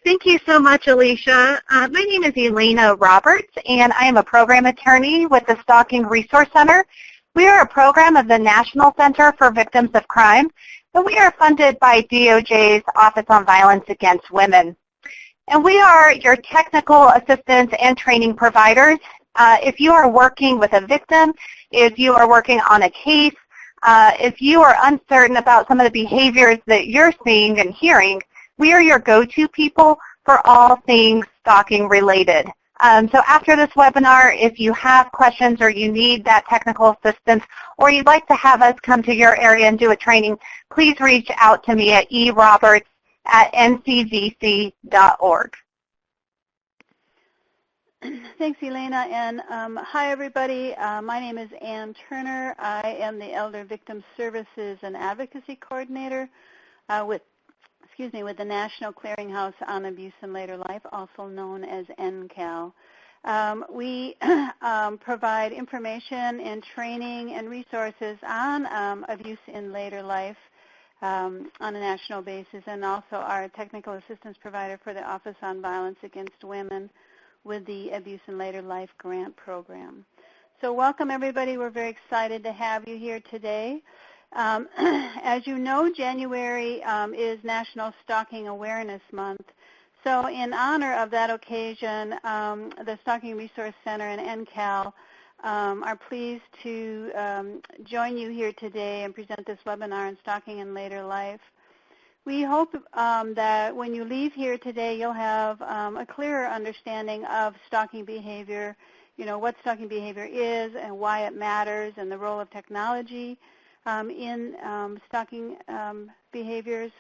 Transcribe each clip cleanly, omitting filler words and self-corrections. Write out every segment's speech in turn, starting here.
Thank you so much, Alicia. My name is Elena Roberts, and I am a program attorney with the Stalking Resource Center. We are a program of the National Center for Victims of Crime, and we are funded by DOJ's Office on Violence Against Women. And we are your technical assistance and training providers. If you are working with a victim, if you are working on a case, if you are uncertain about some of the behaviors that you're seeing and hearing, we are your go-to people for all things stalking related. So after this webinar, if you have questions or you need that technical assistance or you'd like to have us come to your area and do a training, please reach out to me at eroberts@ncvc.org. Thanks, Elena, and hi, everybody. My name is Ann Turner. I am the Elder Victim Services and Advocacy Coordinator with the National Clearinghouse on Abuse in Later Life, also known as NCAL. We provide information and training and resources on abuse in later life on a national basis, and also our technical assistance provider for the Office on Violence Against Women with the Abuse in Later Life Grant Program. So welcome, everybody. We're very excited to have you here today. As you know, January is National Stalking Awareness Month. So in honor of that occasion, the Stalking Resource Center and NCAL are pleased to join you here today and present this webinar on stalking in later life. We hope that when you leave here today, you'll have a clearer understanding of stalking behavior, what stalking behavior is and why it matters, and the role of technology in stalking behaviors.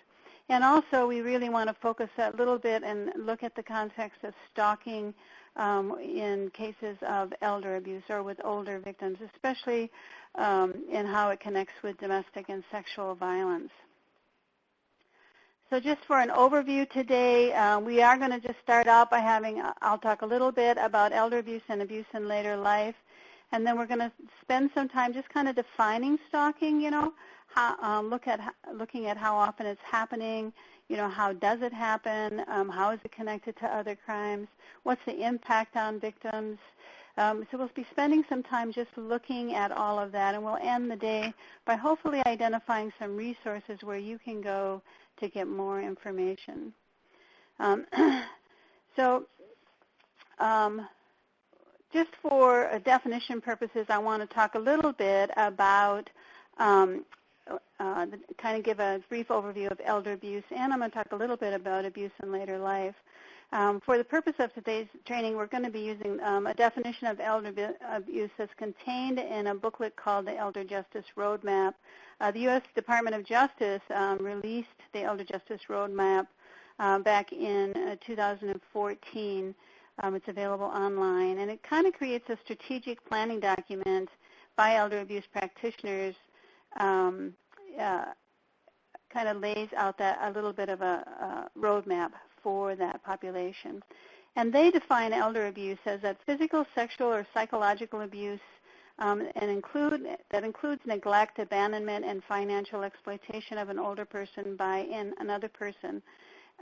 And also, we really want to focus a little bit and look at the context of stalking in cases of elder abuse or with older victims, especially in how it connects with domestic and sexual violence. So just for an overview today, we are going to just start out by I'll talk a little bit about elder abuse and abuse in later life. And then we're going to spend some time just kind of defining stalking, looking at how often it's happening, how does it happen, how is it connected to other crimes, what's the impact on victims. So we'll be spending some time just looking at all of that, and we'll end the day by hopefully identifying some resources where you can go to get more information. Just for definition purposes, I want to talk a little bit about, kind of give a brief overview of elder abuse, and I'm going to talk a little bit about abuse in later life. For the purpose of today's training, we're going to be using a definition of elder abuse that's contained in a booklet called the Elder Justice Roadmap. The U.S. Department of Justice released the Elder Justice Roadmap back in 2014. It's available online, and it kind of creates a strategic planning document by elder abuse practitioners, kind of lays out a little bit of a roadmap for that population. And they define elder abuse as that physical, sexual, or psychological abuse that includes neglect, abandonment, and financial exploitation of an older person by another person.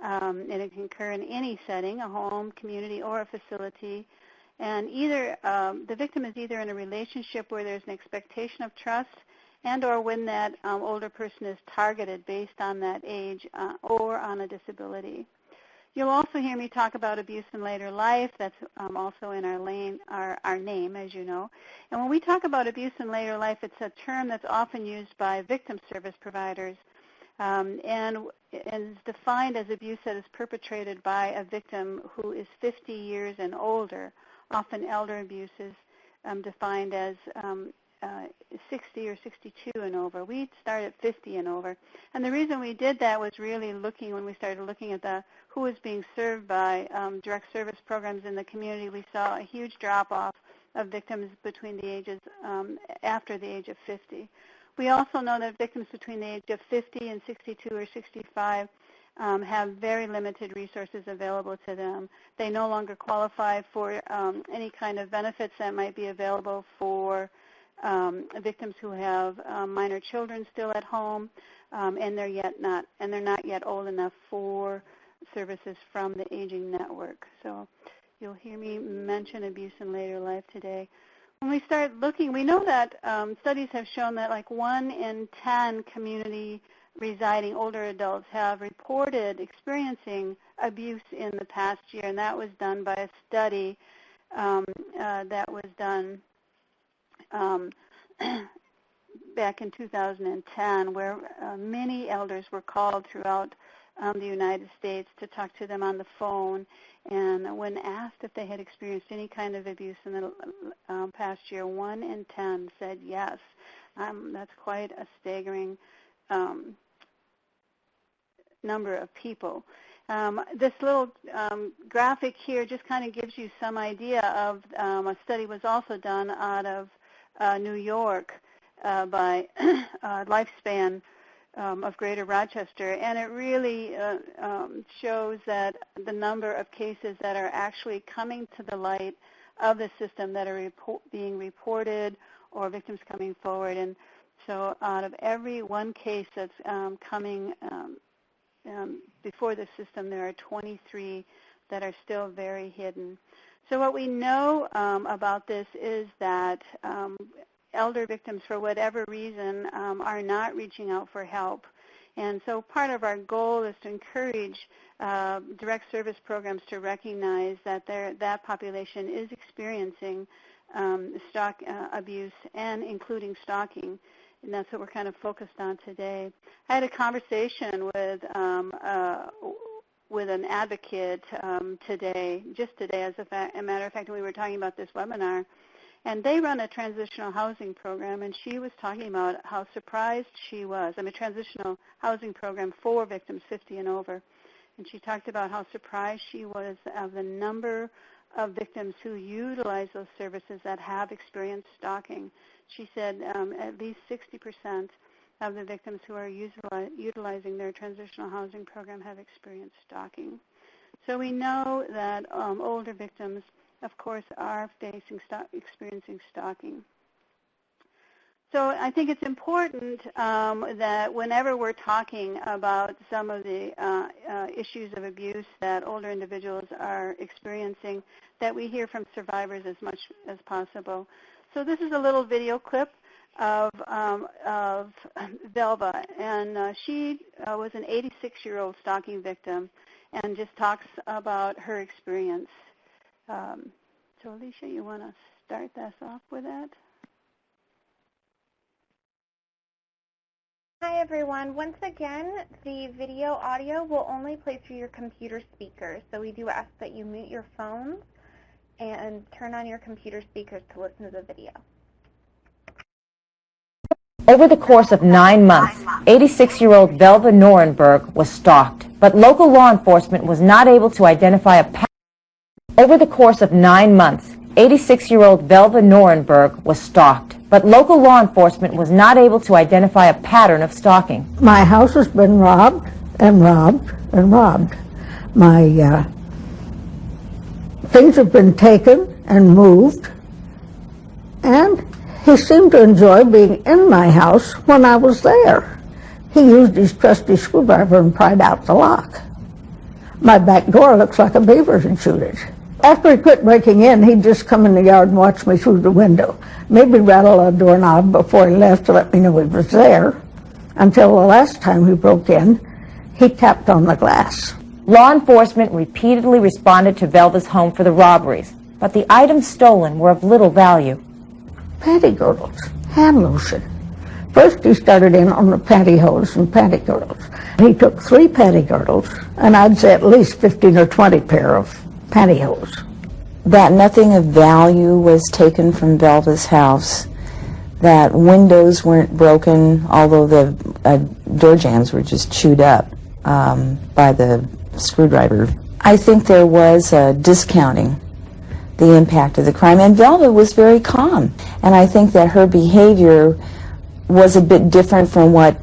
And it can occur in any setting, a home, community, or a facility. And either the victim is either in a relationship where there's an expectation of trust and or when that older person is targeted based on that age or on a disability. You'll also hear me talk about abuse in later life. That's also in our name, as you know. And when we talk about abuse in later life, it's a term that's often used by victim service providers. And is defined as abuse that is perpetrated by a victim who is 50 years and older. Often elder abuse is defined as 60 or 62 and over. We started at 50 and over. And the reason we did that was really when we started looking at who was being served by direct service programs in the community, we saw a huge drop-off of victims between the ages, after the age of 50. We also know that victims between the age of 50 and 62 or 65 have very limited resources available to them. They no longer qualify for any kind of benefits that might be available for victims who have minor children still at home, and they're not yet old enough for services from the Aging Network. So you'll hear me mention abuse in later life today. When we start looking, we know that studies have shown that like 1 in 10 community residing older adults have reported experiencing abuse in the past year, and that was done by a study that was done back in 2010, where many elders were called throughout the United States to talk to them on the phone. And when asked if they had experienced any kind of abuse in the past year, 1 in 10 said yes. That's quite a staggering number of people. This little graphic here just kind of gives you some idea of a study was also done out of New York by Lifespan of Greater Rochester, and it really shows that the number of cases that are actually coming to the light of the system that are being reported or victims coming forward. And so out of every one case that's coming before the system, there are 23 that are still very hidden. So what we know about this is that elder victims, for whatever reason, are not reaching out for help. And so part of our goal is to encourage direct service programs to recognize that that population is experiencing abuse and including stalking. And that's what we're kind of focused on today. I had a conversation with an advocate just today, as a matter of fact, when we were talking about this webinar. And they run a transitional housing program, and she was talking about how surprised she was. I mean, a transitional housing program for victims 50 and over. And she talked about how surprised she was of the number of victims who utilize those services that have experienced stalking. She said at least 60% of the victims who are utilizing their transitional housing program have experienced stalking. So we know that older victims, of course, are experiencing stalking. So I think it's important that whenever we're talking about some of the issues of abuse that older individuals are experiencing, that we hear from survivors as much as possible. So this is a little video clip of Velva, and she was an 86-year-old stalking victim and just talks about her experience. So Alicia, you want to start us off with that? Hi everyone. Once again, the video audio will only play through your computer speakers. So we do ask that you mute your phones and turn on your computer speakers to listen to the video. Over the course of 9 months, 86-year-old Velva Norenberg was stalked, but local law enforcement was not able to identify a pattern. Over the course of 9 months, 86-year-old Velva Norenberg was stalked, but local law enforcement was not able to identify a pattern of stalking. My house has been robbed and robbed and robbed. My things have been taken and moved, and he seemed to enjoy being in my house when I was there. He used his trusty screwdriver and pried out the lock. My back door looks like a beaver intruded. After he quit breaking in, he'd just come in the yard and watch me through the window. Maybe rattle a doorknob before he left to let me know he was there. Until the last time he broke in, he tapped on the glass. Law enforcement repeatedly responded to Velva's home for the robberies, but the items stolen were of little value. Panty girdles, hand lotion. First he started in on the pantyhose and panty girdles. He took 3 panty girdles, and I'd say at least 15 or 20 pair of pantyhose. That nothing of value was taken from Velva's house, that windows weren't broken, although the door jambs were just chewed up by the screwdriver. I think there was discounting the impact of the crime, and Velva was very calm, and I think that her behavior was a bit different from what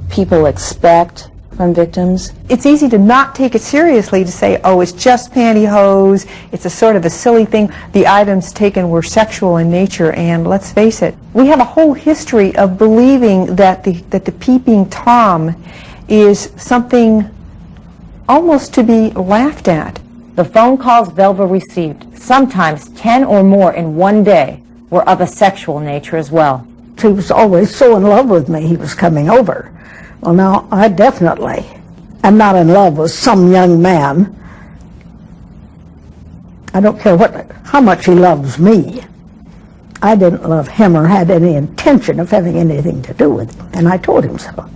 people expect from victims. It's easy to not take it seriously, to say, oh, it's just pantyhose, it's a sort of a silly thing. The items taken were sexual in nature, and let's face it, we have a whole history of believing that the peeping Tom is something almost to be laughed at. The phone calls Velva received, sometimes 10 or more in one day, were of a sexual nature as well. He was always so in love with me, he was coming over. Well, now, I definitely am not in love with some young man. I don't care how much he loves me. I didn't love him or had any intention of having anything to do with him, and I told him so.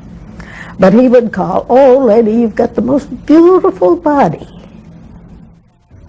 But he would call, "Oh, lady, you've got the most beautiful body."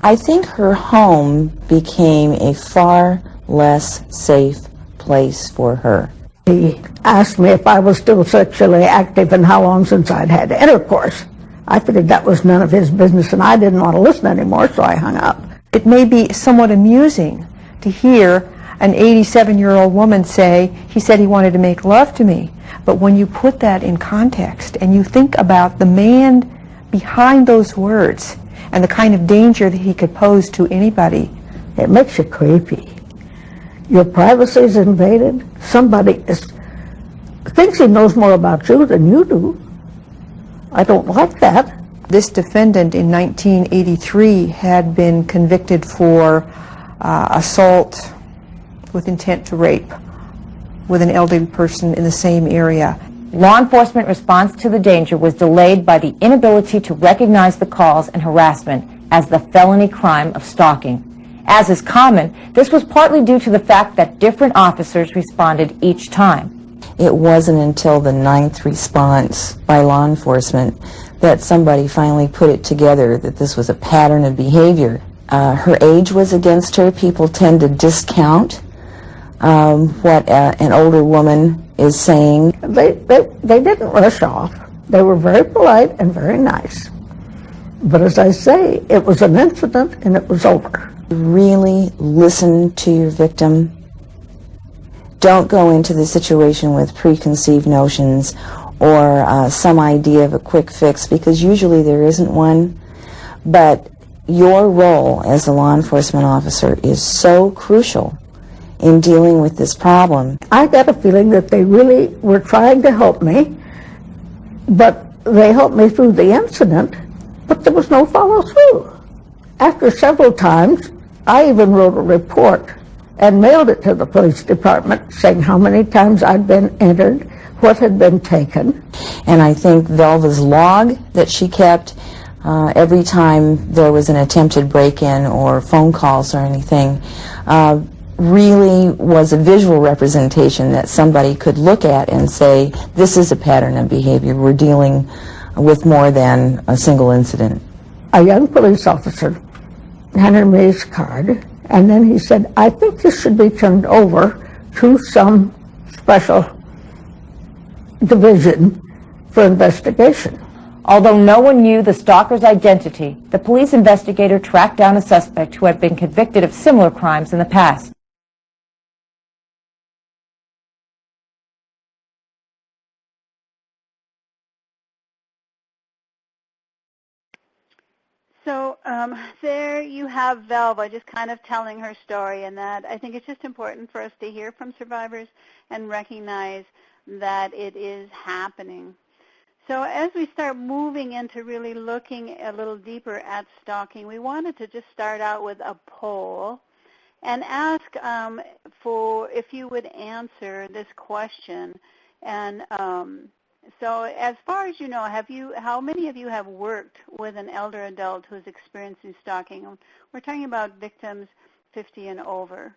I think her home became a far less safe place for her. He asked me if I was still sexually active and how long since I'd had intercourse. I figured that was none of his business, and I didn't want to listen anymore, so I hung up. It may be somewhat amusing to hear an 87-year-old woman say, "He said he wanted to make love to me." But when you put that in context and you think about the man behind those words and the kind of danger that he could pose to anybody, it makes you creepy. Your privacy is invaded. Somebody thinks he knows more about you than you do. I don't like that. This defendant in 1983 had been convicted for assault with intent to rape with an elderly person in the same area. Law enforcement response to the danger was delayed by the inability to recognize the calls and harassment as the felony crime of stalking. As is common, this was partly due to the fact that different officers responded each time. It wasn't until the 9th response by law enforcement that somebody finally put it together that this was a pattern of behavior. Her age was against her. People tend to discount what an older woman is saying. They didn't rush off. They were very polite and very nice. But as I say, it was an incident and it was over. Really listen to your victim. Don't go into the situation with preconceived notions or some idea of a quick fix, because usually there isn't one. But your role as a law enforcement officer is so crucial in dealing with this problem. I got a feeling that they really were trying to help me, but they helped me through the incident, but there was no follow-through. After several times, I even wrote a report and mailed it to the police department saying how many times I'd been entered, what had been taken. And I think Velva's log that she kept every time there was an attempted break-in or phone calls or anything really was a visual representation that somebody could look at and say, this is a pattern of behavior. We're dealing with more than a single incident. A young police officer handed me his card, and then he said, "I think this should be turned over to some special division for investigation." Although no one knew the stalker's identity, the police investigator tracked down a suspect who had been convicted of similar crimes in the past. So there you have Velva just kind of telling her story, and that I think it's just important for us to hear from survivors and recognize that it is happening. So as we start moving into really looking a little deeper at stalking, we wanted to just start out with a poll and ask for if you would answer this question. And so as far as you know, how many of you have worked with an elder adult who's experiencing stalking? We're talking about victims 50 and over.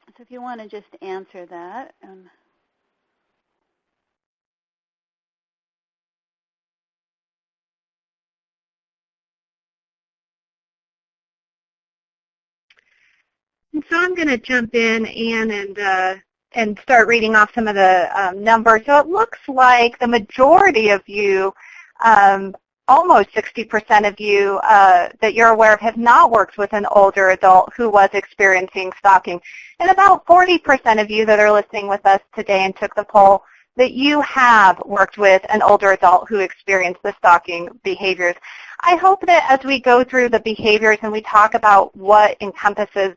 So if you want to just answer that. And so I'm going to jump in, Ann, and start reading off some of the numbers. So it looks like the majority of you, almost 60% of you that you're aware of, have not worked with an older adult who was experiencing stalking. And about 40% of you that are listening with us today and took the poll, that you have worked with an older adult who experienced the stalking behaviors. I hope that as we go through the behaviors and we talk about what encompasses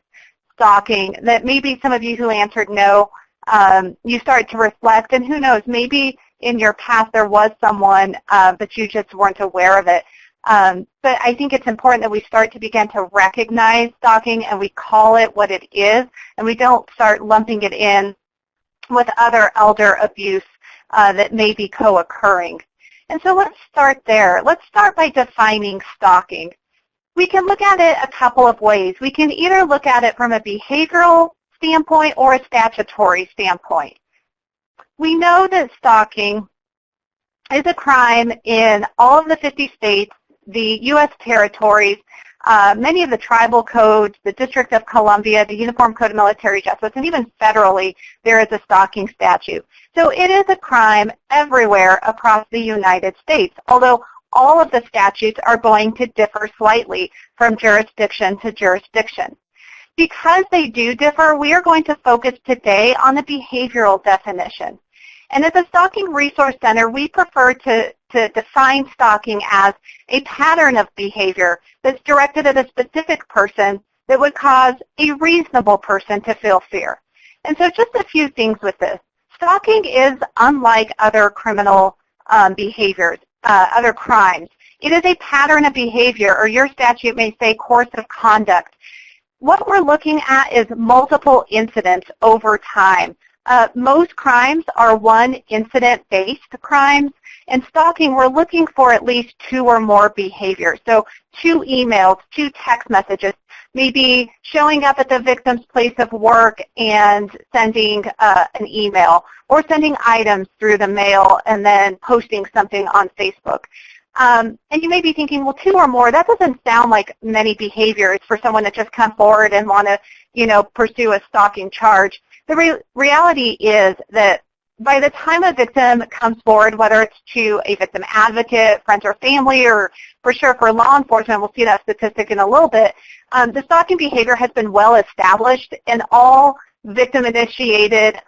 stalking, that maybe some of you who answered no, you start to reflect, and who knows, maybe in your past there was someone, but you just weren't aware of it. But I think it's important that we start to begin to recognize stalking and we call it what it is, and we don't start lumping it in with other elder abuse that may be co-occurring. And so let's start there. Let's start by defining stalking. We can look at it a couple of ways. We can either look at it from a behavioral standpoint or a statutory standpoint. We know that stalking is a crime in all of the 50 states, the U.S. territories, many of the tribal codes, the District of Columbia, the Uniform Code of Military Justice, and even federally, there is a stalking statute. So it is a crime everywhere across the United States, although all of the statutes are going to differ slightly from jurisdiction to jurisdiction. Because they do differ, we are going to focus today on the behavioral definition. And at the Stalking Resource Center, we prefer to define stalking as a pattern of behavior that's directed at a specific person that would cause a reasonable person to feel fear. And so just a few things with this. Stalking is unlike other criminal behaviors, other crimes. It is a pattern of behavior, or your statute may say course of conduct. What we're looking at is multiple incidents over time. Most crimes are one incident-based crimes. In stalking, we're looking for at least 2 or more behaviors. So 2 emails, 2 text messages, maybe showing up at the victim's place of work and sending an email, or sending items through the mail and then posting something on Facebook. And you may be thinking, well, 2 or more, that doesn't sound like many behaviors for someone to just come forward and want to, pursue a stalking charge. The reality is that by the time a victim comes forward, whether it's to a victim advocate, friends or family, or for sure for law enforcement, we'll see that statistic in a little bit, the stalking behavior has been well established, and all victim-initiated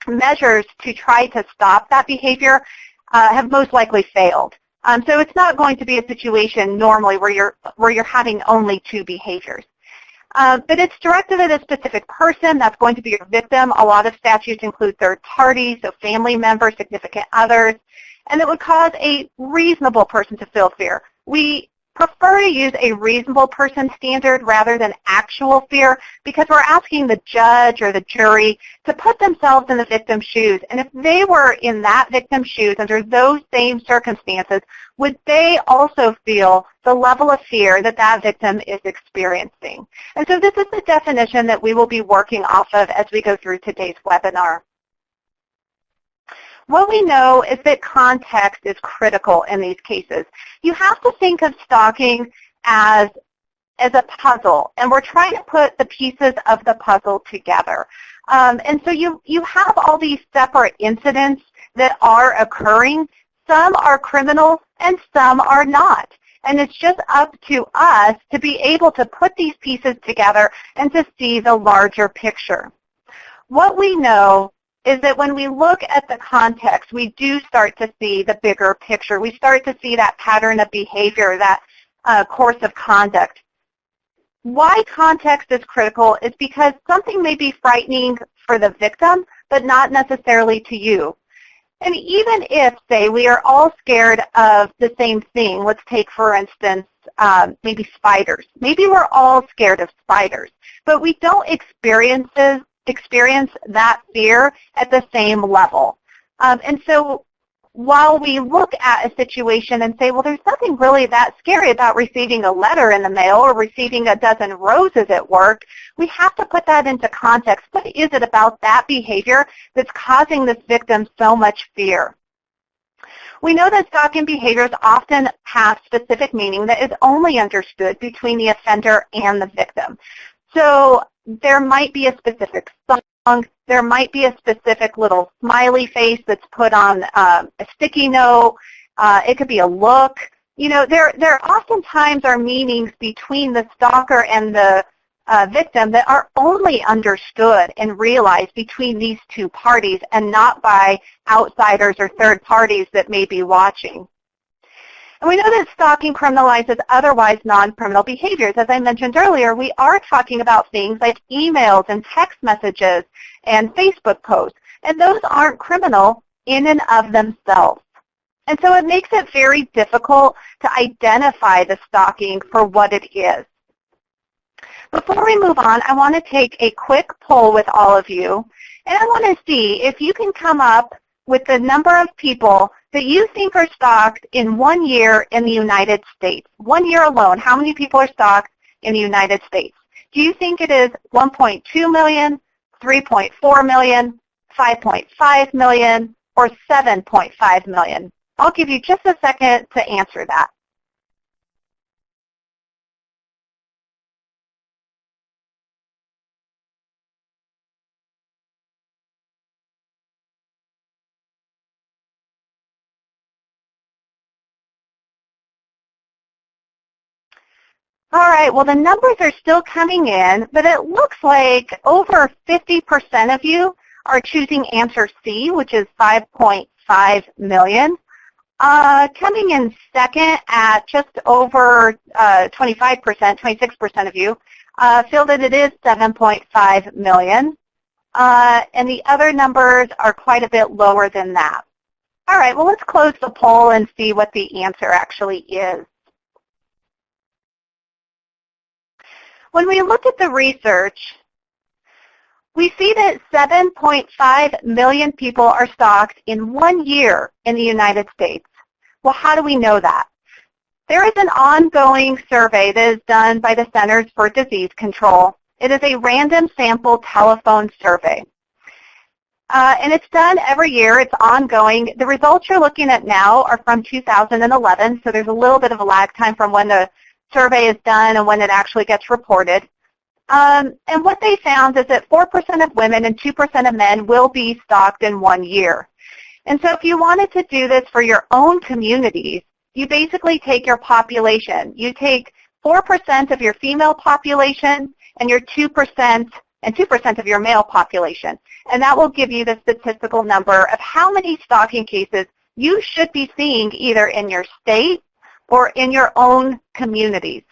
measures to try to stop that behavior have most likely failed. So it's not going to be a situation normally where you're having only 2 behaviors. But it's directed at a specific person. That's going to be your victim. A lot of statutes include third parties, so family members, significant others, and it would cause a reasonable person to feel fear. We prefer to use a reasonable person standard rather than actual fear because we're asking the judge or the jury to put themselves in the victim's shoes. And if they were in that victim's shoes under those same circumstances, would they also feel the level of fear that that victim is experiencing? And so this is the definition that we will be working off of as we go through today's webinar. What we know is that context is critical in these cases. You have to think of stalking as a puzzle, and we're trying to put the pieces of the puzzle together. And so you have all these separate incidents that are occurring. Some are criminal and some are not. And it's just up to us to be able to put these pieces together and to see the larger picture. What we know is that when we look at the context, we do start to see the bigger picture. We start to see that pattern of behavior, that course of conduct. Why context is critical is because something may be frightening for the victim, but not necessarily to you. And even if, say, we are all scared of the same thing, let's take, for instance, maybe spiders. Maybe we're all scared of spiders, but we don't experience that fear at the same level. And so while we look at a situation and say, well, there's nothing really that scary about receiving a letter in the mail or receiving a dozen roses at work, we have to put that into context. What is it about that behavior that's causing this victim so much fear? We know that stalking behaviors often have specific meaning that is only understood between the offender and the victim. So there might be a specific song, there might be a specific little smiley face that's put on a sticky note, it could be a look. You know, there oftentimes are meanings between the stalker and the victim that are only understood and realized between these 2 parties and not by outsiders or third parties that may be watching. And we know that stalking criminalizes otherwise non-criminal behaviors. As I mentioned earlier, we are talking about things like emails and text messages and Facebook posts. And those aren't criminal, in and of themselves. And so it makes it very difficult to identify the stalking for what it is. Before we move on, I want to take a quick poll with all of you, and I want to see if you can come up with the number of people that you think are stalked in 1 year in the United States. 1 year alone, how many people are stalked in the United States? Do you think it is 1.2 million, 3.4 million, 5.5 million, or 7.5 million? I'll give you just a second to answer that. All right, well, the numbers are still coming in, but it looks like over 50% of you are choosing answer C, which is 5.5 million. Coming in second at just over 25%, 26% of you feel that it is 7.5 million. And the other numbers are quite a bit lower than that. All right, well, let's close the poll and see what the answer actually is. When we look at the research, we see that 7.5 million people are stalked in 1 year in the United States. Well, how do we know that? There is an ongoing survey that is done by the Centers for Disease Control. It is a random sample telephone survey. And it's done every year. It's ongoing. The results you're looking at now are from 2011, so there's a little bit of a lag time from when the survey is done and when it actually gets reported. And what they found is that 4% of women and 2% of men will be stalked in 1 year. And so if you wanted to do this for your own communities, you basically take your population. You take 4% of your female population and your 2% and 2% of your male population. And that will give you the statistical number of how many stalking cases you should be seeing either in your state or in your own communities.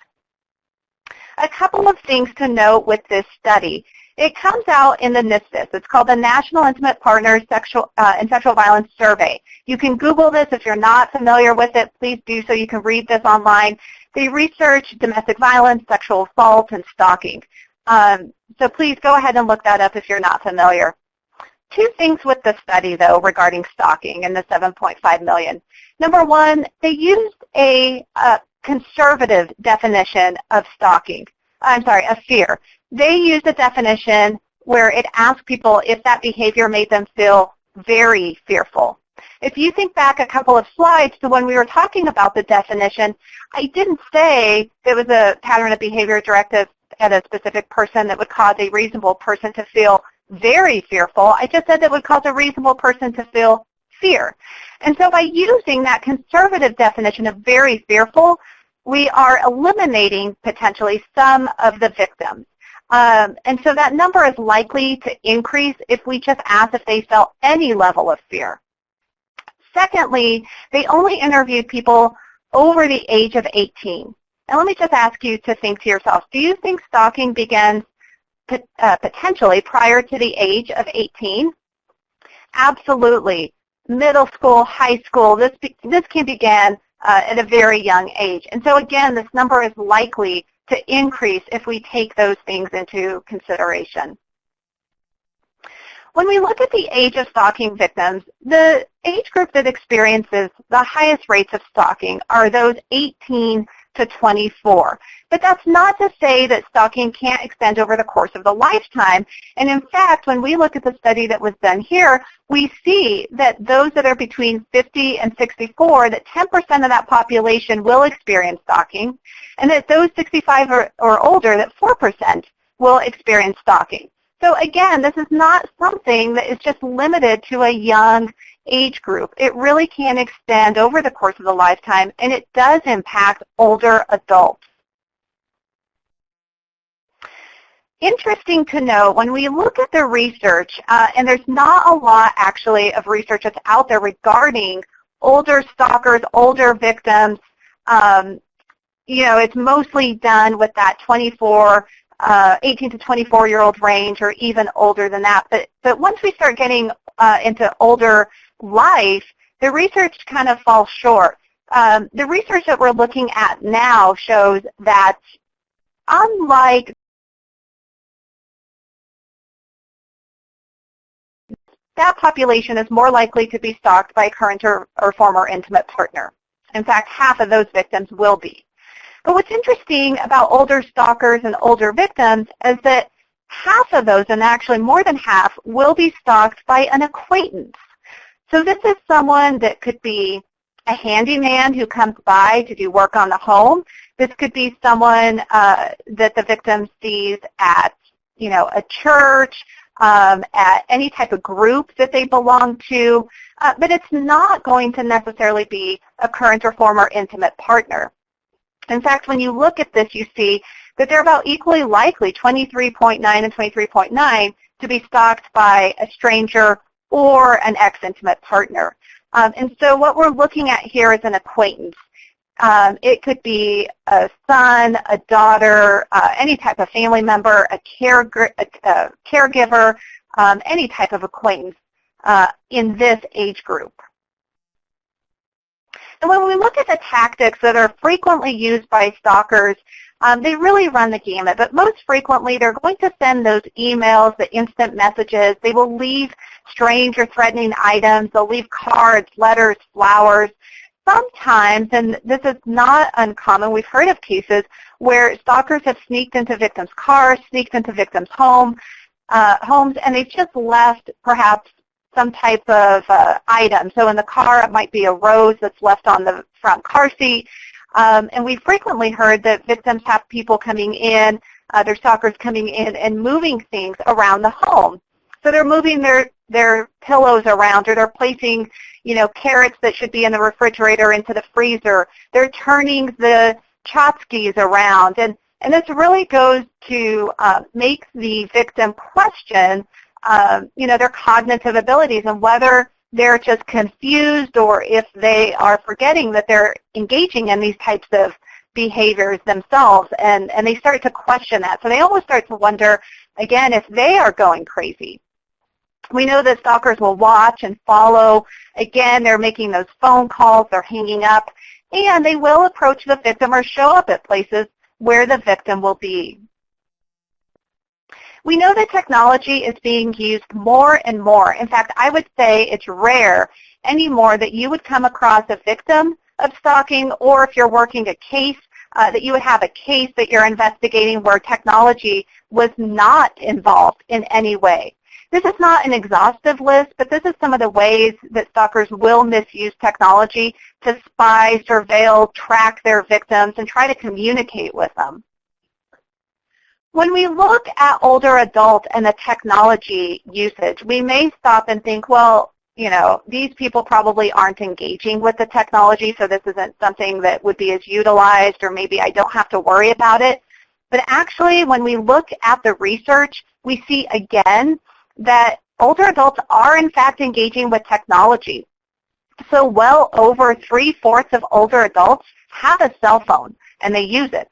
A couple of things to note with this study. It comes out in the NISTIS. It's called the National Intimate Partners and Sexual Violence Survey. You can Google this. If you're not familiar with it, please do so. You can read this online. They research domestic violence, sexual assault, and stalking. So please go ahead and look that up if you're not familiar. Two things with the study, though, regarding stalking and the 7.5 million. Number one, they used a conservative definition of stalking. Of fear. They used a definition where it asked people if that behavior made them feel very fearful. If you think back a couple of slides to when we were talking about the definition, I didn't say there was a pattern of behavior directed at a specific person that would cause a reasonable person to feel very fearful. I just said that would cause a reasonable person to feel fear. And so by using that conservative definition of very fearful, we are eliminating potentially some of the victims. And so that number is likely to increase if we just ask if they felt any level of fear. Secondly, they only interviewed people over the age of 18. And let me just ask you to think to yourself, do you think stalking begins potentially prior to the age of 18? Absolutely. Middle school, high school, this can begin at a very young age. And so again, this number is likely to increase if we take those things into consideration. When we look at the age of stalking victims, the age group that experiences the highest rates of stalking are those 18 to 24. But that's not to say that stalking can't extend over the course of the lifetime. And in fact, when we look at the study that was done here, we see that those that are between 50 and 64, that 10% of that population will experience stalking, and that those 65 or older, that 4% will experience stalking. So again, this is not something that is just limited to a young age group. It really can extend over the course of the lifetime, and it does impact older adults. Interesting to note, when we look at the research, and there's not a lot actually of research that's out there regarding older stalkers, older victims. It's mostly done with that 18 to 24-year-old range, or even older than that. But once we start getting into older life, the research kind of falls short. The research that we're looking at now shows that unlike that population is more likely to be stalked by a current or former intimate partner. In fact, half of those victims will be. But what's interesting about older stalkers and older victims is that half of those, and actually more than half, will be stalked by an acquaintance. So this is someone that could be a handyman who comes by to do work on the home. This could be someone that the victim sees at, a church, at any type of group that they belong to, but it's not going to necessarily be a current or former intimate partner. In fact, when you look at this, you see that they're about equally likely, 23.9 and 23.9, to be stalked by a stranger or an ex-intimate partner. And so what we're looking at here is an acquaintance. It could be a son, a daughter, any type of family member, a caregiver, any type of acquaintance in this age group. And when we look at the tactics that are frequently used by stalkers, they really run the gamut. But most frequently, they're going to send those emails, the instant messages. They will leave strange or threatening items. They'll leave cards, letters, flowers. Sometimes, and this is not uncommon, we've heard of cases where stalkers have sneaked into victims' cars, sneaked into victims' homes, and they've just left perhaps some type of item. So in the car, it might be a rose that's left on the front car seat. And we've frequently heard that victims have people coming in, their stalkers coming in and moving things around the home. So they're moving their pillows around, or they're placing, carrots that should be in the refrigerator into the freezer. They're turning the tchotchkes around. And this really goes to make the victim question, their cognitive abilities and whether they're just confused or if they are forgetting that they're engaging in these types of behaviors themselves, and they start to question that. So they almost start to wonder, again, if they are going crazy. We know that stalkers will watch and follow. Again, they're making those phone calls, they're hanging up, and they will approach the victim or show up at places where the victim will be. We know that technology is being used more and more. In fact, I would say it's rare anymore that you would come across a victim of stalking, or if you're working a case, that you would have a case that you're investigating where technology was not involved in any way. This is not an exhaustive list, but this is some of the ways that stalkers will misuse technology to spy, surveil, track their victims, and try to communicate with them. When we look at older adults and the technology usage, we may stop and think, well, these people probably aren't engaging with the technology, so this isn't something that would be as utilized, or maybe I don't have to worry about it. But actually, when we look at the research, we see again that older adults are in fact engaging with technology. So well over 3/4 of older adults have a cell phone and they use it.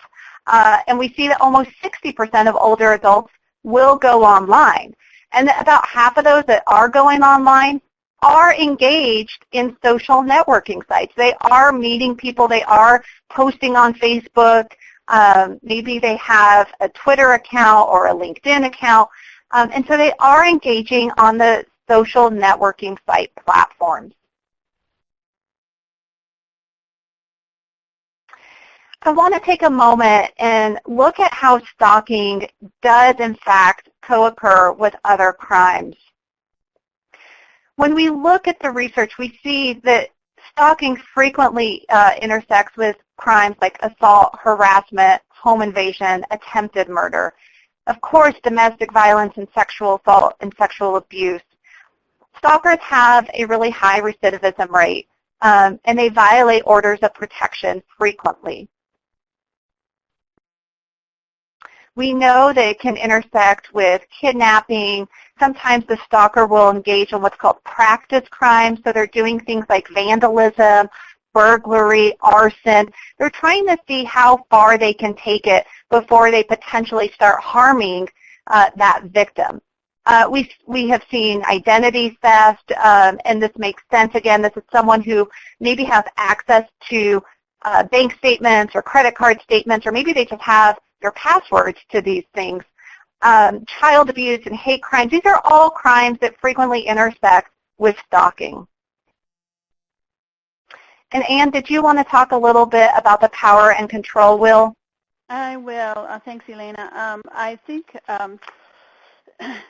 And we see that almost 60% of older adults will go online. And about half of those that are going online are engaged in social networking sites. They are meeting people. They are posting on Facebook. Maybe they have a Twitter account or a LinkedIn account. And so they are engaging on the social networking site platforms. I want to take a moment and look at how stalking does, in fact, co-occur with other crimes. When we look at the research, we see that stalking frequently intersects with crimes like assault, harassment, home invasion, attempted murder. Of course, domestic violence and sexual assault and sexual abuse. Stalkers have a really high recidivism rate, and they violate orders of protection frequently. We know that it can intersect with kidnapping. Sometimes the stalker will engage in what's called practice crimes, so they're doing things like vandalism, burglary, arson. They're trying to see how far they can take it before they potentially start harming that victim. We have seen identity theft, and this makes sense. Again, this is someone who maybe has access to bank statements or credit card statements, or maybe they just have your passwords to these things. Child abuse and hate crimes, these are all crimes that frequently intersect with stalking. And Anne, did you want to talk a little bit about the power and control wheel? I will. Thanks, Elena. I think,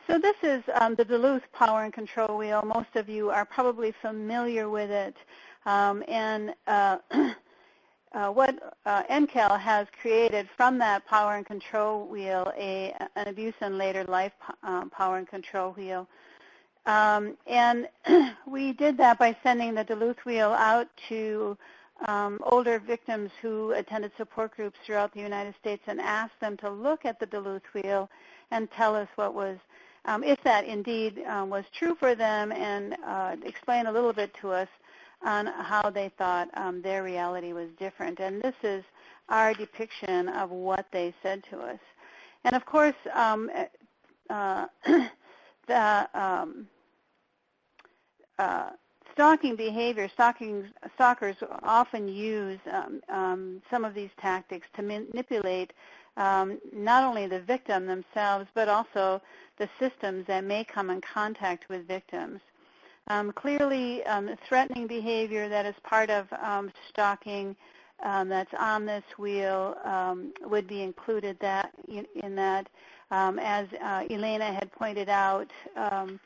so this is the Duluth Power and Control Wheel. Most of you are probably familiar with it. What NCAL has created from that power and control wheel, an abuse and later life power and control wheel. And we did that by sending the Duluth wheel out to older victims who attended support groups throughout the United States and asked them to look at the Duluth wheel and tell us what was, if that indeed was true for them, and explain a little bit to us on how they thought their reality was different. And this is our depiction of what they said to us. And of course, stalking behavior, stalkers often use some of these tactics to manipulate not only the victim themselves, but also the systems that may come in contact with victims. Clearly, threatening behavior that is part of stalking that's on this wheel would be included in that. As Elena had pointed out, and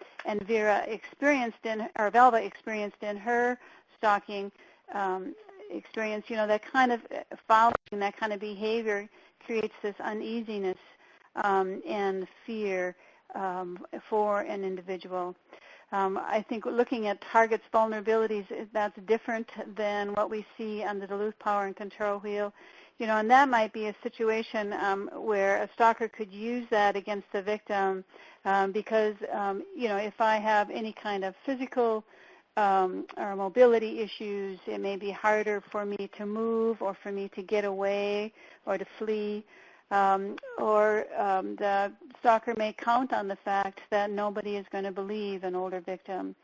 Velva experienced in her stalking experience, that kind of following, that kind of behavior creates this uneasiness and fear for an individual. I think looking at targets' vulnerabilities, that's different than what we see on the Duluth Power and Control Wheel. And that might be a situation where a stalker could use that against the victim because, if I have any kind of physical or mobility issues, it may be harder for me to move or for me to get away or to flee. Or the stalker may count on the fact that nobody is going to believe an older victim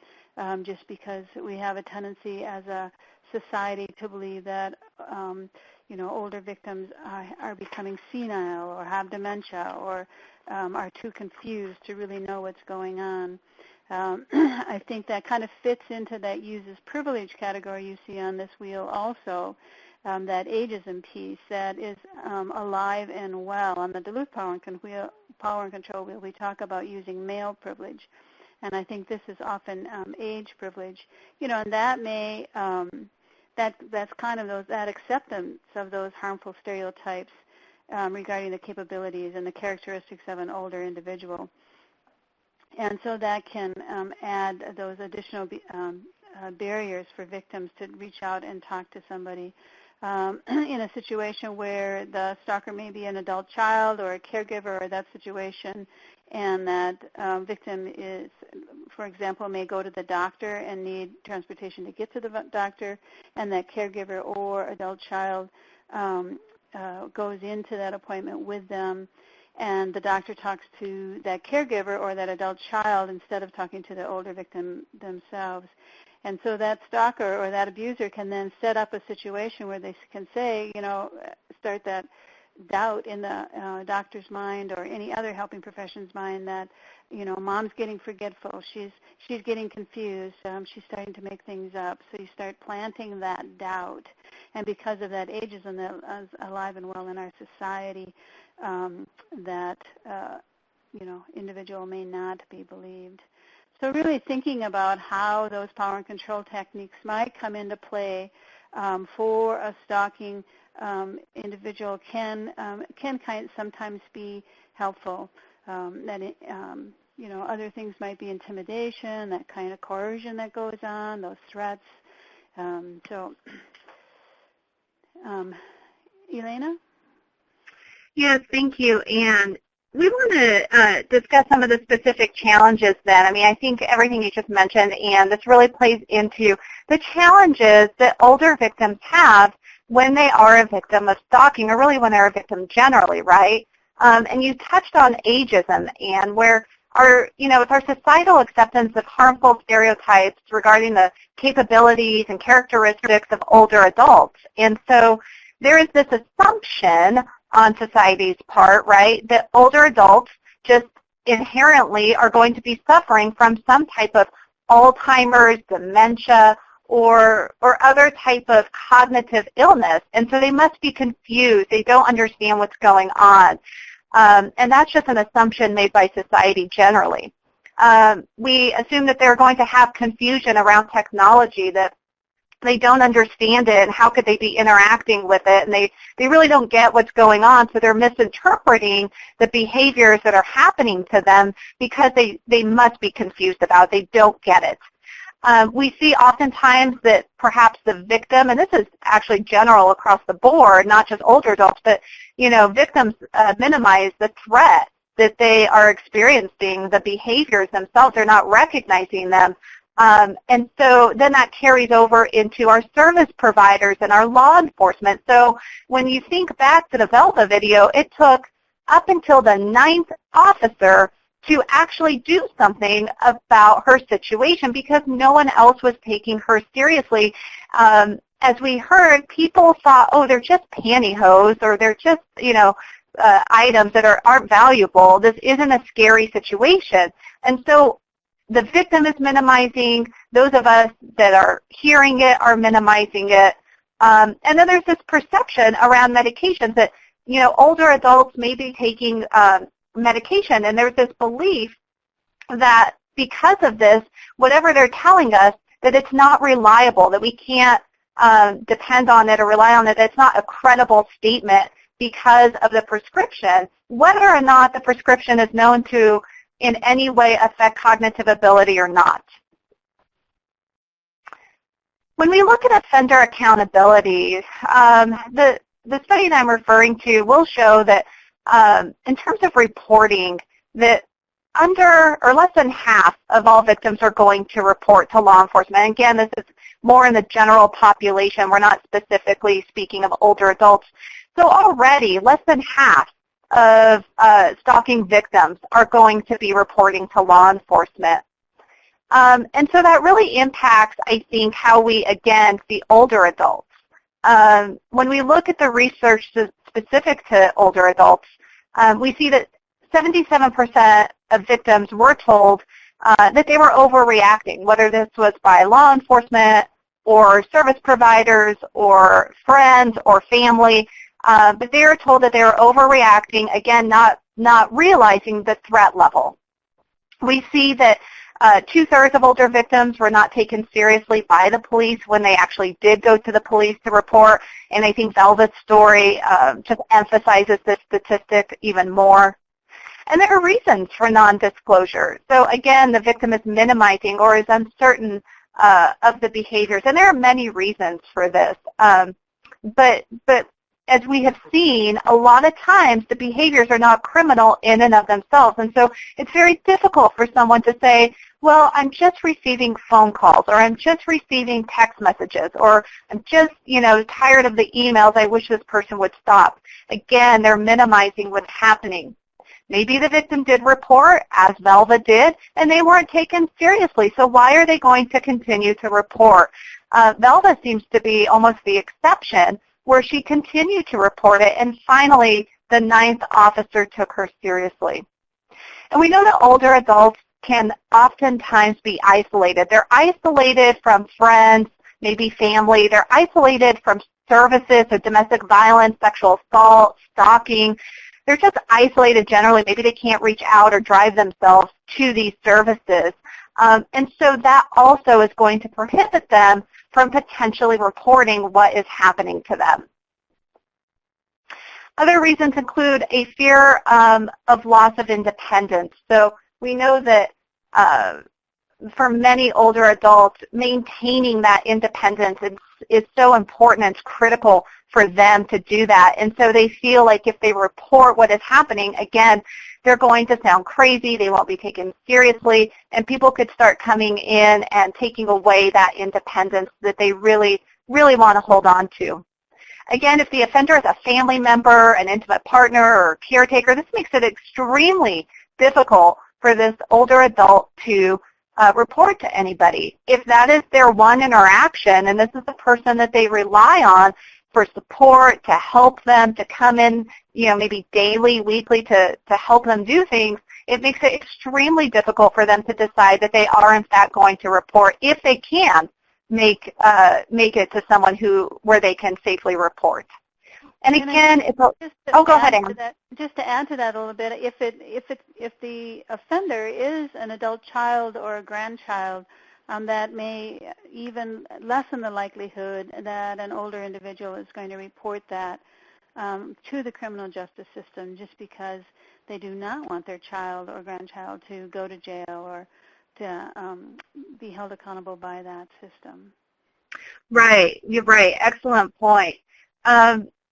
just because we have a tendency as a society to believe that older victims are becoming senile or have dementia or are too confused to really know what's going on. I think that kind of fits into that uses privilege category you see on this wheel also, that ageism piece that is alive and well. On the Duluth Power and Control Wheel, we talk about using male privilege. And I think this is often age privilege. And that may that's kind of that acceptance of those harmful stereotypes regarding the capabilities and the characteristics of an older individual. And so that can add those additional barriers for victims to reach out and talk to somebody in a situation where the stalker may be an adult child or a caregiver or that situation, and that victim is, for example, may go to the doctor and need transportation to get to the doctor, and that caregiver or adult child goes into that appointment with them, and the doctor talks to that caregiver or that adult child instead of talking to the older victim themselves. And so that stalker or that abuser can then set up a situation where they can say, start that doubt in the doctor's mind or any other helping profession's mind that, mom's getting forgetful, she's getting confused, she's starting to make things up. So you start planting that doubt. And because of that ageism that is alive and well in our society, that, individual may not be believed. So really thinking about how those power and control techniques might come into play for a stalking individual can sometimes be helpful. Other things might be intimidation, that kind of coercion that goes on, those threats. Elena? Yes, thank you, Anne. We want to discuss some of the specific challenges then. I think everything you just mentioned, and this really plays into the challenges that older victims have when they are a victim of stalking, or really when they're a victim generally, right? And you touched on ageism, and where it's our societal acceptance of harmful stereotypes regarding the capabilities and characteristics of older adults. And so there is this assumption on society's part, right, that older adults just inherently are going to be suffering from some type of Alzheimer's, dementia, or other type of cognitive illness. And so they must be confused. They don't understand what's going on. And that's just an assumption made by society generally. We assume that they're going to have confusion around technology, that they don't understand it, and how could they be interacting with it, and they really don't get what's going on, so they're misinterpreting the behaviors that are happening to them because they must be confused about it. They don't get it. We see oftentimes that perhaps the victim, and this is actually general across the board, not just older adults, but victims minimize the threat that they are experiencing, the behaviors themselves. They're not recognizing them. And so then that carries over into our service providers and our law enforcement. So when you think back to the Velva video, it took up until the 9th officer to actually do something about her situation because no one else was taking her seriously. As we heard, people thought, oh, they're just pantyhose, or they're just, items that aren't valuable. This isn't a scary situation. And so the victim is minimizing. Those of us that are hearing it are minimizing it. And then there's this perception around medications that, older adults may be taking medication, and there's this belief that because of this, whatever they're telling us, that it's not reliable, that we can't depend on it or rely on it, that it's not a credible statement because of the prescription, whether or not the prescription is known to in any way affect cognitive ability or not. When we look at offender accountability, the study that I'm referring to will show that in terms of reporting, that under or less than half of all victims are going to report to law enforcement. And again, this is more in the general population. We're not specifically speaking of older adults. So already less than half of stalking victims are going to be reporting to law enforcement. And so that really impacts, I think, how we, again, see older adults. When we look at the research specific to older adults, we see that 77% of victims were told that they were overreacting, whether this was by law enforcement or service providers or friends or family, but they were told that they were overreacting, again, not realizing the threat level. We see that 2/3 of older victims were not taken seriously by the police when they actually did go to the police to report, and I think Velva's story just emphasizes this statistic even more. And there are reasons for non-disclosure. So again, the victim is minimizing or is uncertain of the behaviors, and there are many reasons for this. But as we have seen, a lot of times the behaviors are not criminal in and of themselves, and so it's very difficult for someone to say, well, I'm just receiving phone calls, or I'm just receiving text messages, or I'm just, tired of the emails, I wish this person would stop. Again, they're minimizing what's happening. Maybe the victim did report, as Velva did, and they weren't taken seriously, so why are they going to continue to report? Velva seems to be almost the exception, where she continued to report it, and finally the 9th officer took her seriously. And we know that older adults can oftentimes be isolated. They're isolated from friends, maybe family. They're isolated from services of domestic violence, sexual assault, stalking. They're just isolated generally. Maybe they can't reach out or drive themselves to these services. And so that also is going to prohibit them from potentially reporting what is happening to them. Other reasons include a fear of loss of independence. So we know that for many older adults, maintaining that independence is so important. It's critical for them to do that. And so they feel like if they report what is happening, again, they're going to sound crazy, they won't be taken seriously, and people could start coming in and taking away that independence that they really, really want to hold on to. Again, if the offender is a family member, an intimate partner, or caretaker, this makes it extremely difficult for this older adult to report to anybody. If that is their one interaction, and this is the person that they rely on for support, to help them, to come in, maybe daily, weekly, to help them do things, it makes it extremely difficult for them to decide that they are in fact going to report, if they can make it to someone where they can safely report. And again, go ahead, Anne. Just to add to that a little bit, if the offender is an adult child or a grandchild, that may even lessen the likelihood that an older individual is going to report that to the criminal justice system, just because they do not want their child or grandchild to go to jail or to be held accountable by that system. Right, you're right. Excellent point.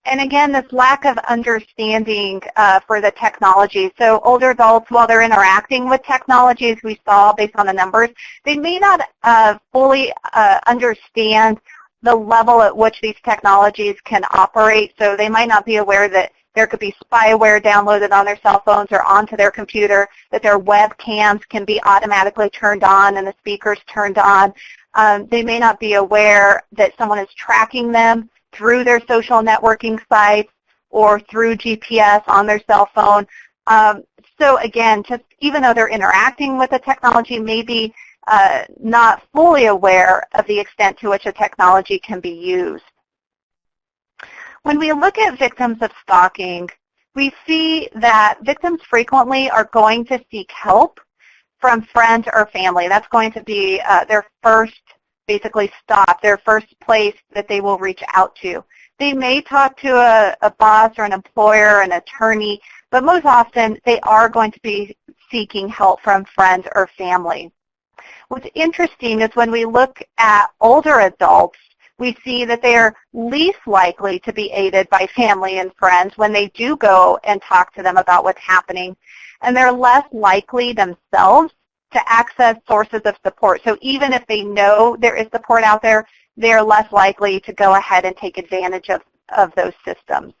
And again, this lack of understanding for the technology. So older adults, while they're interacting with technology, as we saw based on the numbers, they may not fully understand the level at which these technologies can operate. So they might not be aware that there could be spyware downloaded on their cell phones or onto their computer, that their webcams can be automatically turned on and the speakers turned on. They may not be aware that someone is tracking them through their social networking sites or through GPS on their cell phone. So again, just even though they're interacting with the technology, maybe not fully aware of the extent to which a technology can be used. When we look at victims of stalking, we see that victims frequently are going to seek help from friends or family. That's going to be their first basically stop, their first place that they will reach out to. They may talk to a boss or an employer, an attorney, but most often they are going to be seeking help from friends or family. What's interesting is when we look at older adults, we see that they are least likely to be aided by family and friends when they do go and talk to them about what's happening, and they're less likely themselves to access sources of support. So even if they know there is support out there, they're less likely to go ahead and take advantage of those systems.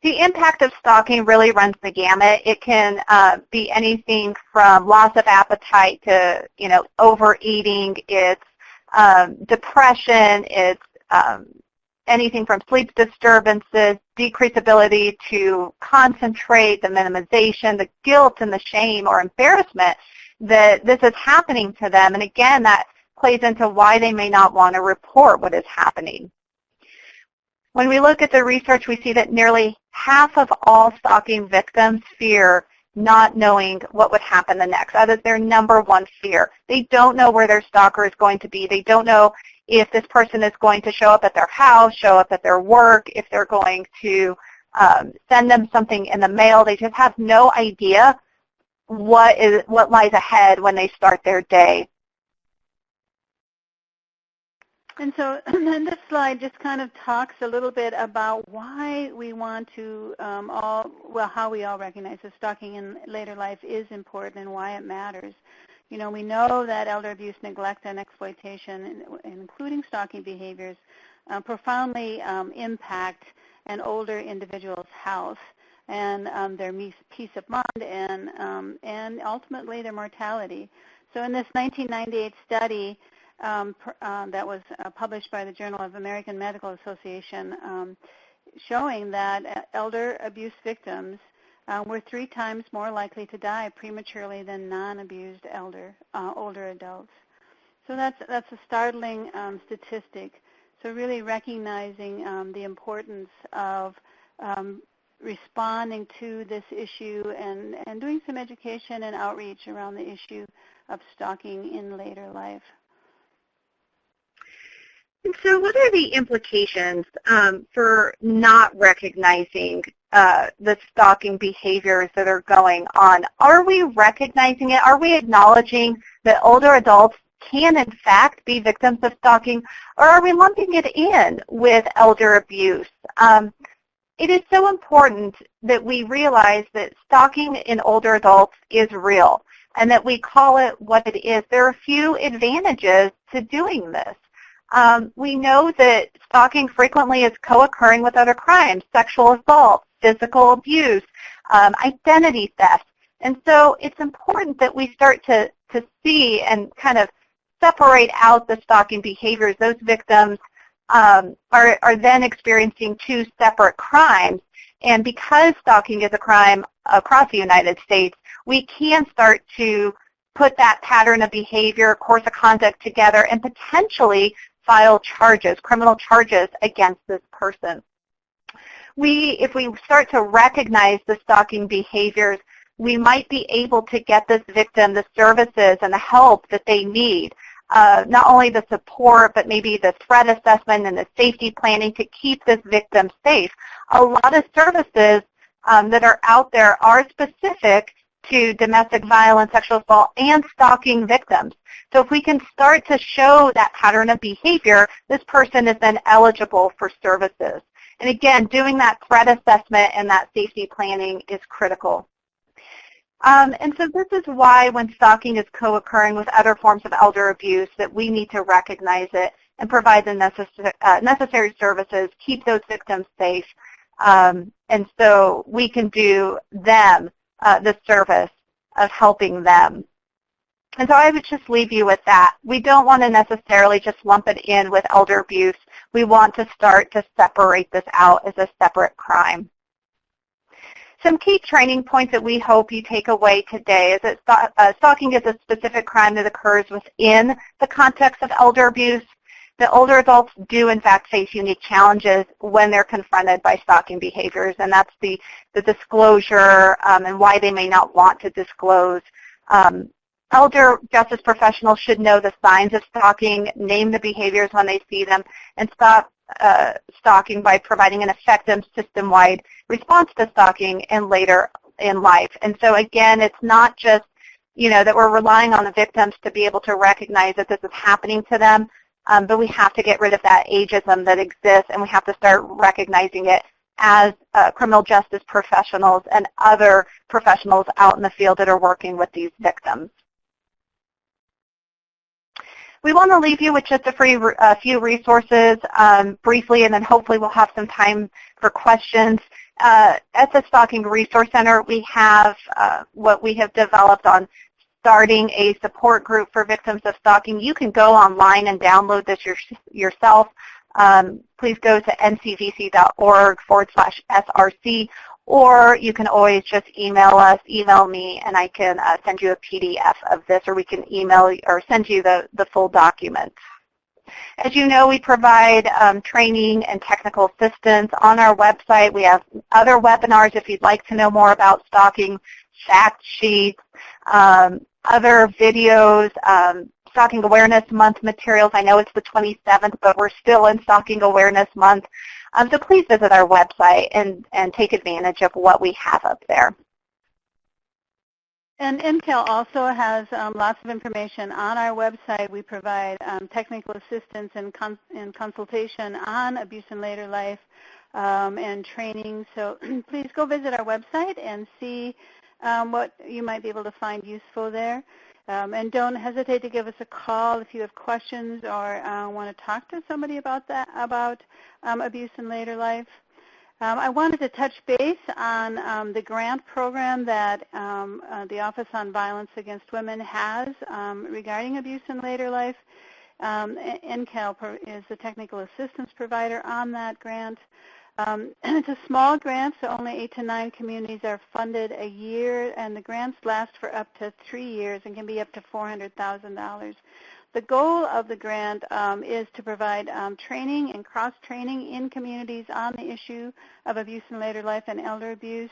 The impact of stalking really runs the gamut. It can be anything from loss of appetite to, overeating. It's depression. It's anything from sleep disturbances, decreased ability to concentrate, the minimization, the guilt and the shame or embarrassment that this is happening to them. And again, that plays into why they may not want to report what is happening. When we look at the research, we see that nearly half of all stalking victims fear not knowing what would happen the next. That is their number one fear. They don't know where their stalker is going to be. They don't know if this person is going to show up at their house, show up at their work, if they're going to send them something in the mail. They just have no idea what lies ahead when they start their day. And so then this slide just kind of talks a little bit about why we want to how we all recognize that stalking in later life is important and why it matters. We know that elder abuse, neglect, and exploitation, including stalking behaviors, profoundly impact an older individual's health and their peace of mind and ultimately their mortality. So in this 1998 study that was published by the Journal of American Medical Association, showing that elder abuse victims were 3 times more likely to die prematurely than non-abused older adults. So that's a startling statistic. So really recognizing the importance of responding to this issue and doing some education and outreach around the issue of stalking in later life. And so what are the implications for not recognizing the stalking behaviors that are going on? Are we recognizing it? Are we acknowledging that older adults can in fact be victims of stalking, or are we lumping it in with elder abuse? It is so important that we realize that stalking in older adults is real and that we call it what it is. There are a few advantages to doing this. We know that stalking frequently is co-occurring with other crimes, sexual assault, physical abuse, identity theft. And so it's important that we start to see and kind of separate out the stalking behaviors. Those victims are then experiencing two separate crimes. And because stalking is a crime across the United States, we can start to put that pattern of behavior, course of conduct together, and potentially file charges, criminal charges against this person. If we start to recognize the stalking behaviors, we might be able to get this victim the services and the help that they need. Not only the support, but maybe the threat assessment and the safety planning to keep this victim safe. A lot of services that are out there are specific to domestic violence, sexual assault, and stalking victims. So if we can start to show that pattern of behavior, this person is then eligible for services. And again, doing that threat assessment and that safety planning is critical. And so this is why when stalking is co-occurring with other forms of elder abuse that we need to recognize it and provide the necessary services, keep those victims safe, and so we can do them the service of helping them. And so I would just leave you with that. We don't want to necessarily just lump it in with elder abuse. We want to start to separate this out as a separate crime. Some key training points that we hope you take away today is that stalking is a specific crime that occurs within the context of elder abuse. The older adults do, in fact, face unique challenges when they're confronted by stalking behaviors, and that's the disclosure and why they may not want to disclose. Elder justice professionals should know the signs of stalking, name the behaviors when they see them, and stop stalking by providing an effective system-wide response to stalking and later in life. And so again, it's not just, that we're relying on the victims to be able to recognize that this is happening to them, but we have to get rid of that ageism that exists, and we have to start recognizing it as criminal justice professionals and other professionals out in the field that are working with these victims. We want to leave you with just a few resources briefly, and then hopefully we'll have some time for questions. At the Stalking Resource Center, we have what we have developed on starting a support group for victims of stalking. You can go online and download this yourself. Please go to ncvc.org/SRC, or you can always just email me, and I can send you a PDF of this, or we can email or send you the full document. As you know, we provide training and technical assistance on our website. We have other webinars if you'd like to know more about stalking, fact sheets, other videos, Stalking Awareness Month materials. I know it's the 27th, but we're still in Stalking Awareness Month. So please visit our website and take advantage of what we have up there. And Intel also has lots of information on our website. We provide technical assistance and consultation on abuse in later life and training. So please go visit our website and see what you might be able to find useful there. And don't hesitate to give us a call if you have questions or want to talk to somebody about abuse in later life. I wanted to touch base on the grant program that the Office on Violence Against Women has regarding abuse in later life. NCAL is the technical assistance provider on that grant. It's a small grant, so only 8 to 9 communities are funded a year, and the grants last for up to 3 years and can be up to $400,000. The goal of the grant is to provide training and cross-training in communities on the issue of abuse in later life and elder abuse,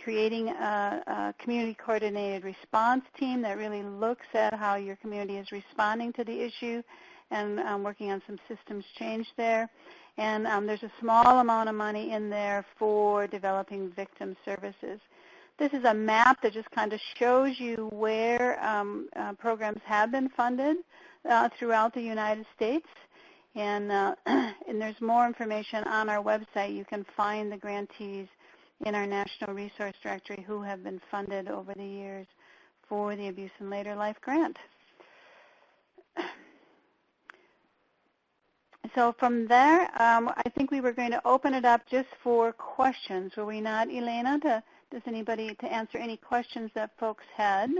creating a community-coordinated response team that really looks at how your community is responding to the issue and working on some systems change there. And there's a small amount of money in there for developing victim services. This is a map that just kind of shows you where programs have been funded throughout the United States. And there's more information on our website. You can find the grantees in our National Resource Directory who have been funded over the years for the Abuse in Later Life grant. So from there, I think we were going to open it up just for questions. Were we not, Elena, to Does anybody to answer any questions that folks had?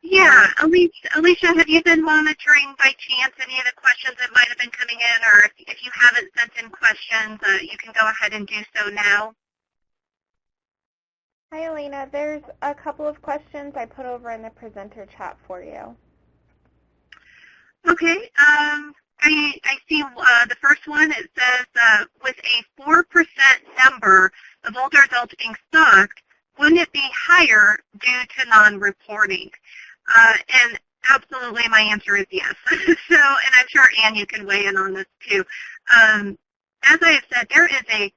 Yeah, Alicia, have you been monitoring by chance any of the questions that might have been coming in, or if you haven't sent in questions, you can go ahead and do so now. Hi, Elena. There's a couple of questions I put over in the presenter chat for you. Okay. I see the first one. It says, with a 4% number of older adults being stalked, wouldn't it be higher due to non-reporting? And absolutely, my answer is yes. So, and I'm sure, Ann, you can weigh in on this too. As I have said, there is a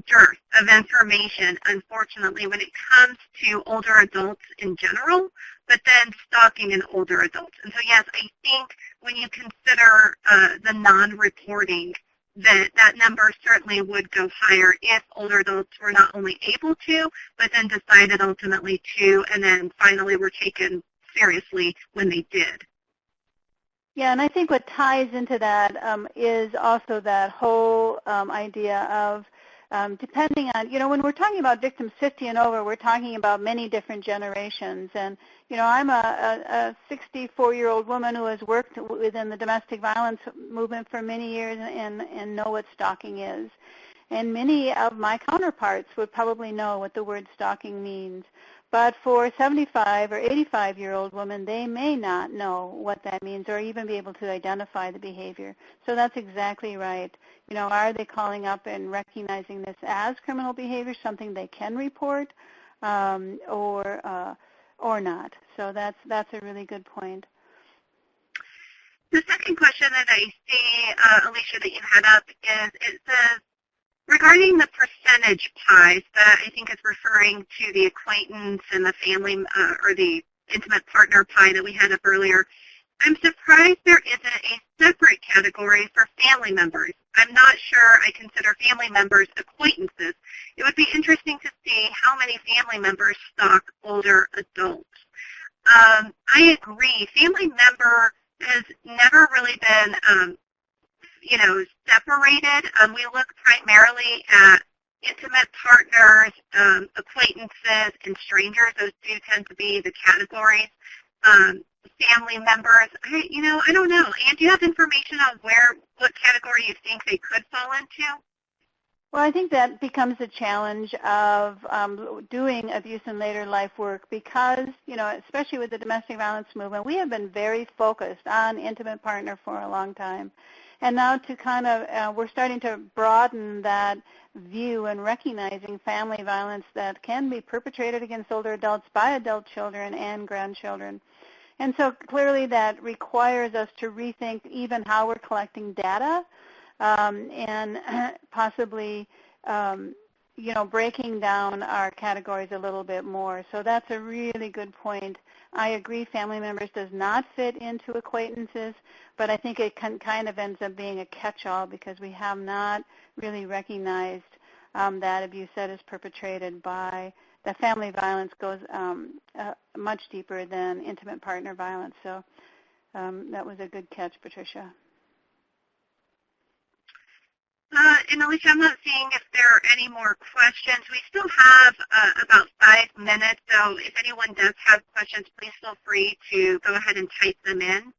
dearth of information, unfortunately, when it comes to older adults in general, but then stalking in older adults. And so, yes, I think when you consider the non-reporting, that number certainly would go higher if older adults were not only able to, but then decided ultimately to, and then finally were taken seriously when they did. Yeah, and I think what ties into that is also that whole idea of depending on, when we're talking about victims 50 and over, we're talking about many different generations. And, I'm a 64-year-old woman who has worked within the domestic violence movement for many years and know what stalking is. And many of my counterparts would probably know what the word stalking means. But for a 75 or 85-year-old woman, they may not know what that means or even be able to identify the behavior. So that's exactly right. Are they calling up and recognizing this as criminal behavior, something they can report, or not? So that's a really good point. The second question that I see, Alicia, that you had up is, it says, regarding the percentage pies, that I think is referring to the acquaintance and the family or the intimate partner pie that we had up earlier. I'm surprised there isn't a separate category for family members. I'm not sure I consider family members acquaintances. It would be interesting to see how many family members stalk older adults. I agree. Family member has never really been separated. We look primarily at intimate partners, acquaintances, and strangers. Those do tend to be the categories. Family members, I don't know. Ann, do you have information on what category you think they could fall into? Well, I think that becomes a challenge of doing abuse in later life work because, especially with the domestic violence movement, we have been very focused on intimate partner for a long time. And now to kind of, we're starting to broaden that view and recognizing family violence that can be perpetrated against older adults by adult children and grandchildren. And so clearly that requires us to rethink even how we're collecting data and possibly, breaking down our categories a little bit more. So that's a really good point. I agree family members does not fit into acquaintances, but I think it kind of ends up being a catch-all because we have not really recognized that abuse that is perpetrated by the family violence goes much deeper than intimate partner violence. So that was a good catch, Patricia. And Alicia, I'm not seeing if there are any more questions. We still have about 5 minutes, so if anyone does have questions, please feel free to go ahead and type them in.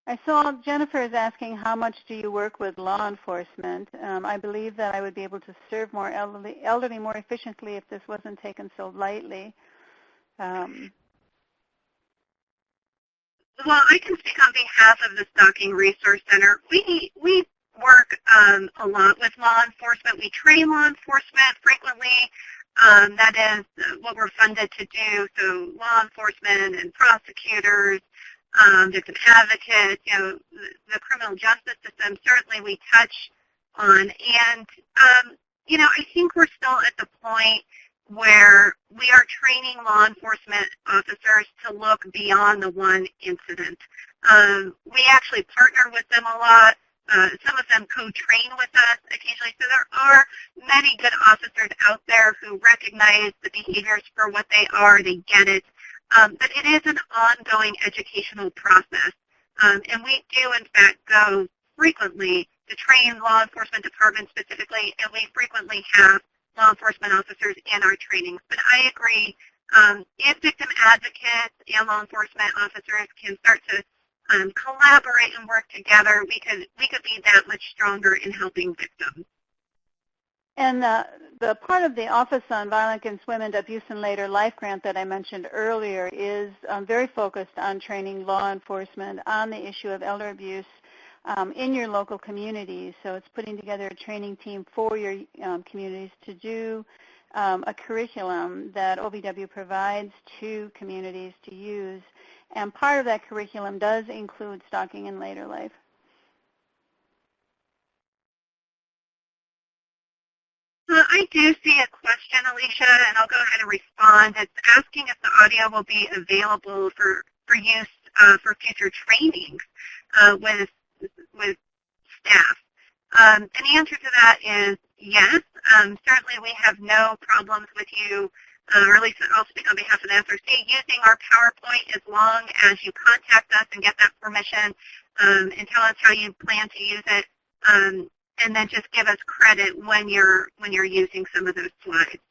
I saw Jennifer is asking how much do you work with law enforcement. I believe that I would be able to serve more elderly more efficiently if this wasn't taken so lightly. Well, I can speak on behalf of the Stalking Resource Center. We work a lot with law enforcement. We train law enforcement frequently. That is what we're funded to do. So law enforcement and prosecutors, victim advocates, the criminal justice system, certainly we touch on. And, I think we're still at the point where we are training law enforcement officers to look beyond the one incident. We actually partner with them a lot. Some of them co-train with us occasionally. So there are many good officers out there who recognize the behaviors for what they are. They get it. But it is an ongoing educational process. And we do, in fact, go frequently to train law enforcement departments specifically, and we frequently have law enforcement officers in our trainings. But I agree, if victim advocates and law enforcement officers can start to collaborate and work together, we could be that much stronger in helping victims. And the part of the Office on Violence Against Women, Abuse and Later Life grant that I mentioned earlier is very focused on training law enforcement on the issue of elder abuse in your local communities. So it's putting together a training team for your communities to do a curriculum that OVW provides to communities to use. And part of that curriculum does include stalking in later life. I do see a question, Alicia, and I'll go ahead and respond. It's asking if the audio will be available for use for future trainings with staff. And the answer to that is yes. Certainly we have no problems with you, or at least I'll speak on behalf of the SRC, using our PowerPoint as long as you contact us and get that permission and tell us how you plan to use it. And then just give us credit when you're using some of those slides.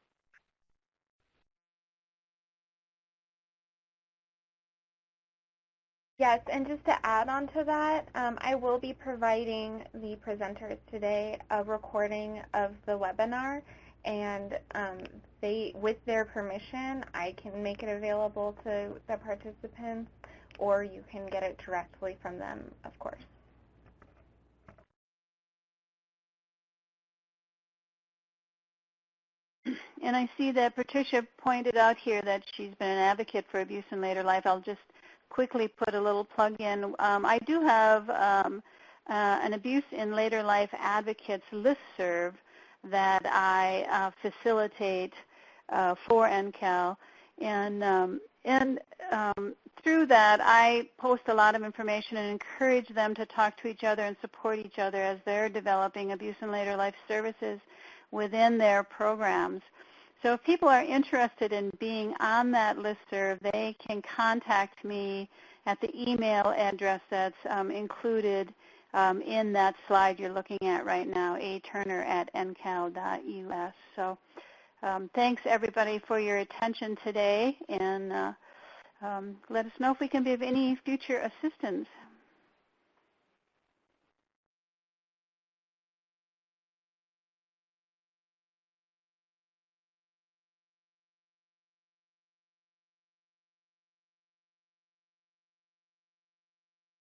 Yes, and just to add on to that, I will be providing the presenters today a recording of the webinar, and with their permission, I can make it available to the participants, or you can get it directly from them, of course. And I see that Patricia pointed out here that she's been an advocate for abuse in later life. I'll just quickly put a little plug in. I do have an abuse in later life advocates listserv that I facilitate for NCAL. And through that, I post a lot of information and encourage them to talk to each other and support each other as they're developing abuse in later life services within their programs. So if people are interested in being on that listserv, they can contact me at the email address that's included in that slide you're looking at right now, aturner@ncal.us. So thanks, everybody, for your attention today, and let us know if we can be of any future assistance.